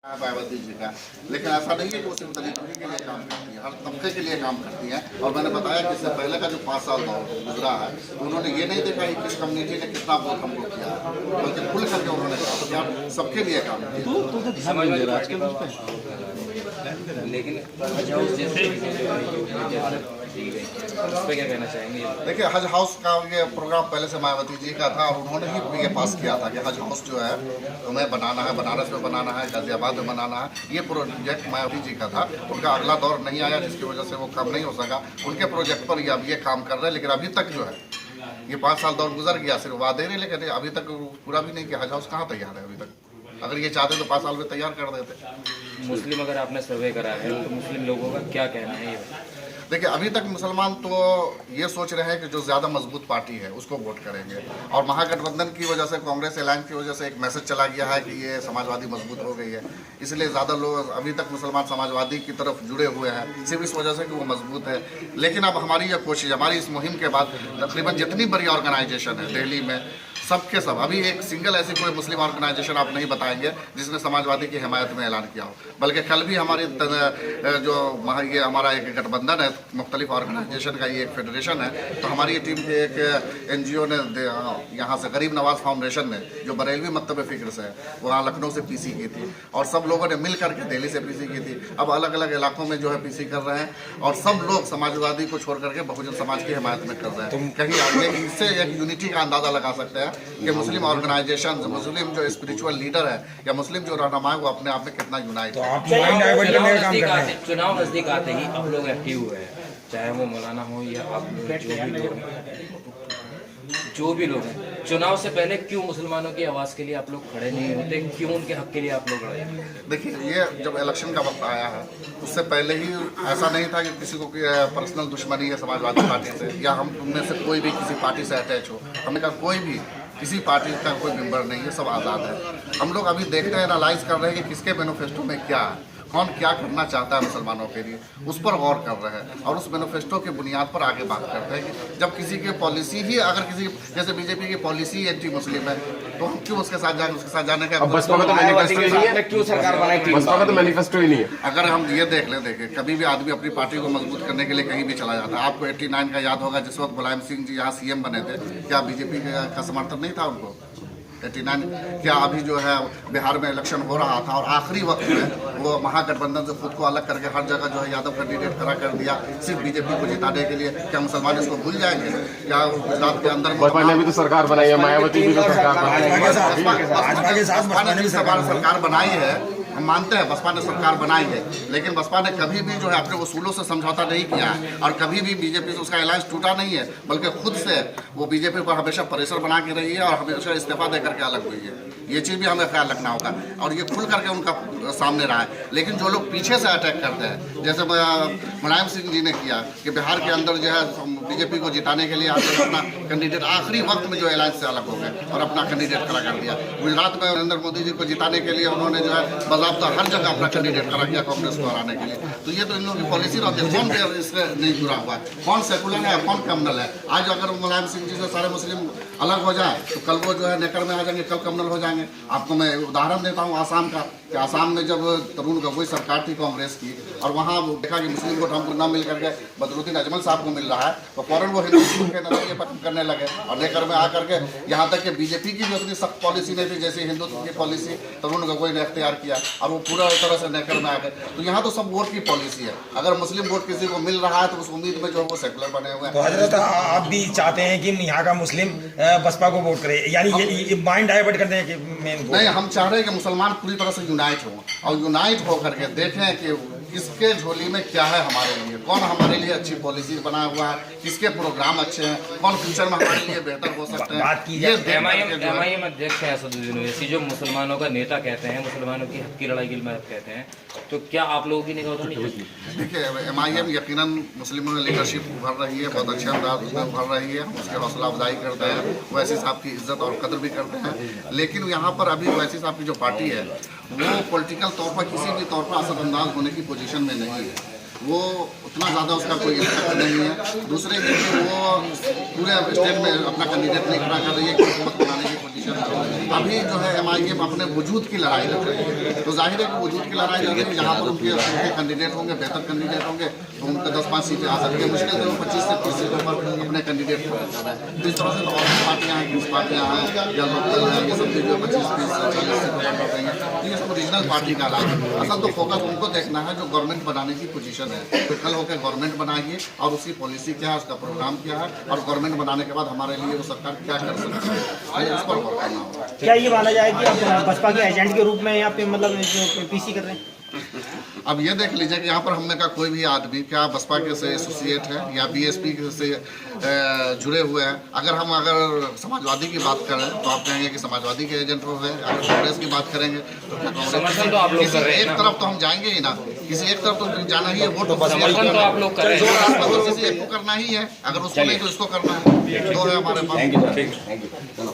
मायावती जी का, लेकिन ऐसा नहीं है कि वो सिर्फ दलितों के लिए काम करती है, हर तबके के लिए काम करती है। और मैंने बताया कि इससे पहले का जो 5 साल दौर गुजरा है, उन्होंने ये नहीं देखा कि किस कम्युनिटी ने कितना वोट हमको किया है, बल्कि खुल करके उन्होंने काम किया, सबके लिए काम किया। लेकिन उस पर क्या कहना चाहेंगे? देखिए, हज हाउस का ये प्रोग्राम पहले से मायावती जी का था और उन्होंने ही ये पास किया था कि हज हाउस जो है हमें बनाना है, बनारस में बनाना है, गाजियाबाद में बनाना है। ये प्रोजेक्ट मायावती जी का था। उनका अगला दौर नहीं आया, जिसकी वजह से वो काम नहीं हो सका। उनके प्रोजेक्ट पर ये अब ये काम कर रहे हैं, लेकिन अभी तक जो है ये 5 साल दौर गुजर गया, सिर्फ वादे नहीं, लेकिन अभी तक पूरा भी नहीं किया। हज हाउस कहाँ तैयार है अभी तक? अगर ये चाहते तो 5 साल में तैयार कर देते। मुस्लिम, अगर आपने सर्वे करा है तो मुस्लिम लोगों का क्या कहना है? ये देखिए, अभी तक मुसलमान तो ये सोच रहे हैं कि जो ज़्यादा मजबूत पार्टी है उसको वोट करेंगे, और महागठबंधन की वजह से, कांग्रेस अलायंस की वजह से एक मैसेज चला गया है कि ये समाजवादी मजबूत हो गई है, इसलिए ज़्यादा लोग अभी तक मुसलमान समाजवादी की तरफ जुड़े हुए हैं, सिर्फ इस वजह से कि वो मजबूत है। लेकिन अब हमारी यह कोशिश, हमारी इस मुहिम के बाद तकरीबन जितनी बड़ी ऑर्गेनाइजेशन है दिल्ली में, सबके सब, अभी एक सिंगल ऐसी कोई मुस्लिम ऑर्गेनाइजेशन आप नहीं बताएंगे जिसने समाजवादी की हिमायत में ऐलान किया हो। बल्कि कल भी हमारी जो ये हमारा एक गठबंधन है, मुख्तलिफ ऑर्गेनाइजेशन का ये एक फेडरेशन है, तो हमारी टीम के एक NGO ने यहाँ से गरीब नवाज फाउंडेशन ने, जो बरेलवी मकतब फ़िक्र से है, वहाँ लखनऊ से PC की थी, और सब लोगों ने मिल करके दिल्ली से PC की थी। अब अलग अलग इलाकों में जो है PC कर रहे हैं, और सब लोग समाजवादी को छोड़ करके बहुजन समाज की हिमायत में कर रहे हैं। कहीं आगे इससे एक यूनिटी का अंदाज़ा लगा सकते हैं कि मुस्लिम ऑर्गेनाइजेशन, मुस्लिम जो स्पिरिचुअल लीडर है या मुस्लिम जो रहनुमा है, वो अपने आप में कितना यूनाइट है। चुनाव नजदीक आते ही आप लोग एक्टिव हुए हैं, चाहे वो मौलाना हो या आप जो भी लोग हैं। चुनाव से पहले क्यों मुसलमानों की आवाज़ के लिए आप लोग खड़े नहीं होते? क्यों उनके हक के लिए आप लोग लड़े? देखिए, ये जब इलेक्शन का वक्त आया है, उससे पहले ही ऐसा नहीं था कि किसी को पर्सनल दुश्मनी है समाजवादी पार्टी से, या हम उनमें से कोई भी किसी पार्टी से अटैच हो। हमने कहा कोई भी किसी पार्टी का कोई मेंबर नहीं है, सब आज़ाद है। हम लोग अभी देखते हैं, एनालाइज कर रहे हैं कि किसके मैनिफेस्टो में क्या है, कौन क्या करना चाहता है मुसलमानों के लिए, उस पर गौर कर रहे हैं, और उस मैनिफेस्टो की बुनियाद पर आगे बात करते हैं कि जब किसी की पॉलिसी ही, अगर किसी, जैसे बीजेपी की पॉलिसी एंटी मुस्लिम है, तो हम क्यों उसके साथ जाने का। बसपा का तो मैनिफेस्टो ही नहीं है, क्यों सरकार बनाई? बसपा का तो मैनिफेस्टो ही नहीं है। अगर हम ये देख लें, देखिए, कभी भी आदमी अपनी पार्टी को मजबूत करने के लिए कहीं भी चला जाता है। आपको 89 का याद होगा, जिस वक्त मुलायम सिंह जी यहाँ CM बने थे, क्या बीजेपी का समर्थन नहीं था उनको? 89 क्या अभी जो है बिहार में इलेक्शन हो रहा था, और आखिरी वक्त में वो महागठबंधन से खुद को अलग करके हर जगह जो है यादव कैंडिडेट खड़ा कर दिया, सिर्फ बीजेपी को जिताने के लिए। क्या मुसलमान इसको भूल जाएंगे? क्या गुजरात के अंदर बसपा ने भी तो सरकार बनाई है, मायावती भी तो सरकार बनाई है, बसपा ने भी सरकार बनाई है, हम मानते हैं बसपा ने सरकार बनाई है, लेकिन बसपा ने कभी भी जो है अपने उसूलों से समझौता नहीं किया है, और कभी भी बीजेपी से उसका अलायंस टूटा नहीं है, बल्कि खुद से वो बीजेपी पर हमेशा प्रेशर बना के रही है और हमेशा इस्तीफा दे करके अलग हुई है। ये चीज़ भी हमें ख्याल रखना होगा, और ये खुल करके उनका सामने रहा है। लेकिन जो लोग पीछे से अटैक करते हैं, जैसे मुलायम सिंह जी ने किया कि बिहार के अंदर जो है बीजेपी को जिताने के लिए आकर अपना कैंडिडेट आखिरी वक्त में जो अलायंस से अलग हो गए और अपना कैंडिडेट खड़ा कर दिया। गुजरात में नरेंद्र मोदी जी को जिताने के लिए उन्होंने जो है तो हर जगह अपना कैंडिडेट खड़ा किया कांग्रेस को हराने के लिए। तो ये तो इन लोगों की पॉलिसी रहती है। कौन इससे नहीं जुड़ा हुआ है, कौन सेकुलर है, कौन कम्युनल है? आज अगर मुलायम सिंह जी से सारे मुस्लिम अलग हो जाए तो कल वो जो है नेकर में आ जाएंगे, कल कम्युनल हो जाएंगे। आपको मैं उदाहरण देता हूँ आसाम का, कि आसाम में जब तरुण गोगोई सरकार थी कांग्रेस की, और वहाँ देखा कि मुस्लिम वोट हमको न मिल करके बदरुद्दीन अजमल साहब को मिल रहा है, तो फौरन वो हिंदू के नजरिए पर करने लगे, और नेकर में आकर के यहाँ तक कि बीजेपी की भी उतनी सख्त पॉलिसी नहीं थी जैसी हिंदुत्व की पॉलिसी तरुण गोगोई ने अख्तियार किया, और वो पूरा तरह से नेकर में आ गए। तो यहाँ तो सब वोट की पॉलिसी है, अगर मुस्लिम वोट किसी को मिल रहा है तो उस उम्मीद में जो वो सेकुलर बने हुए हैं। तो हजरत, आप भी चाहते हैं कि यहाँ का मुस्लिम बसपा को वोट करे, यानी ये माइंड डाइवर्ट करने के मेन? नहीं, हम चाह रहे हैं कि मुसलमान पूरी तरह से यूनाइट हो, और यूनाइट हो करके देखें कि किसके झोली में क्या है हमारे लिए, कौन हमारे लिए अच्छी पॉलिसी बनाया हुआ है, किसके प्रोग्राम अच्छे हैं, कौन फ्यूचर में हमारे लिए बेहतर हो सकते हैं। बात की MIM अध्यक्ष है असदुद्दीन ओवैसी, जो मुसलमानों का नेता कहते हैं, मुसलमानों की हक की लड़ाई के लिए कहते हैं, तो क्या आप लोगों की निगाह नहीं? देखिए, MIM यकीनन मुस्लिमों में लीडरशिप उभर रही है, बहुत अच्छे अंदाज में उभर रही है, उसकी हौसला अफजाई करते हैं, वैसी साहब की इज्जत और कदर भी करते हैं। लेकिन यहाँ पर अभी वैसी साहब की जो पार्टी है वो पॉलिटिकल तौर पर किसी भी तौर पर असरअंदाज होने की पोजीशन में नहीं है। वो उतना ज़्यादा उसका कोई इम्पैक्ट नहीं है। दूसरे ये कि वो पूरे स्टेट में अपना कैंडिडेट नहीं खड़ा कर रही है कि हुकूमत बनाने की पोजीशन में। अभी जो है MIM अपने वजूद की लड़ाई लड़ रही है। तो जाहिर है कि वजूद की लड़ाई लड़ रही है, जहाँ पर उनके कैंडिडेट होंगे, बेहतर कैंडिडेट होंगे, तो उनके 10-5 सीटें आ सकती है। मुश्किल से 25 से 30 सीटों पर अपने कैंडिडेट को कर रहे हैं। तो इस तरह से तो और पार्टियाँ हैं, 20 पार्टियाँ हैं या लोकल हैं, ये सब जो 25-30-40 सीटों पर लड़ रही हैं। तो ये इसको रीजनल पार्टी का अलावा असल तो फोकस उनको देखना है जो गवर्नमेंट बनाने की पोजीशन है। तो कल होकर गवर्नमेंट बनाइए और उसकी पॉलिसी क्या है, उसका प्रोग्राम क्या है, और गवर्नमेंट बनाने के बाद हमारे लिए वो सरकार क्या कर सकती है, इस पर वर्क करना होगा। क्या ये माना जाए कि आप बसपा के एजेंट के रूप में यहाँ पे मतलब जो पीसी कर रहे हैं? अब ये देख लीजिए कि यहाँ पर हम में का कोई भी आदमी क्या बसपा के से एसोसिएट है या BSP से जुड़े हुए हैं। अगर समाजवादी की बात करें तो आप कहेंगे कि समाजवादी के एजेंट हो गए। अगर कांग्रेस की बात करेंगे तो क्या कांग्रेस? समर्थन तो आप लोग कर रहे हैं एक तरफ तो हम जाएंगे ही ना, किसी एक तरफ तो जाना ही है। वोट समर्थन तो आप लोग कर रहे हैं, किसी एक को करना ही है, अगर उसको नहीं तो इसको करना है। दो है हमारे पास। थैंक यू चलो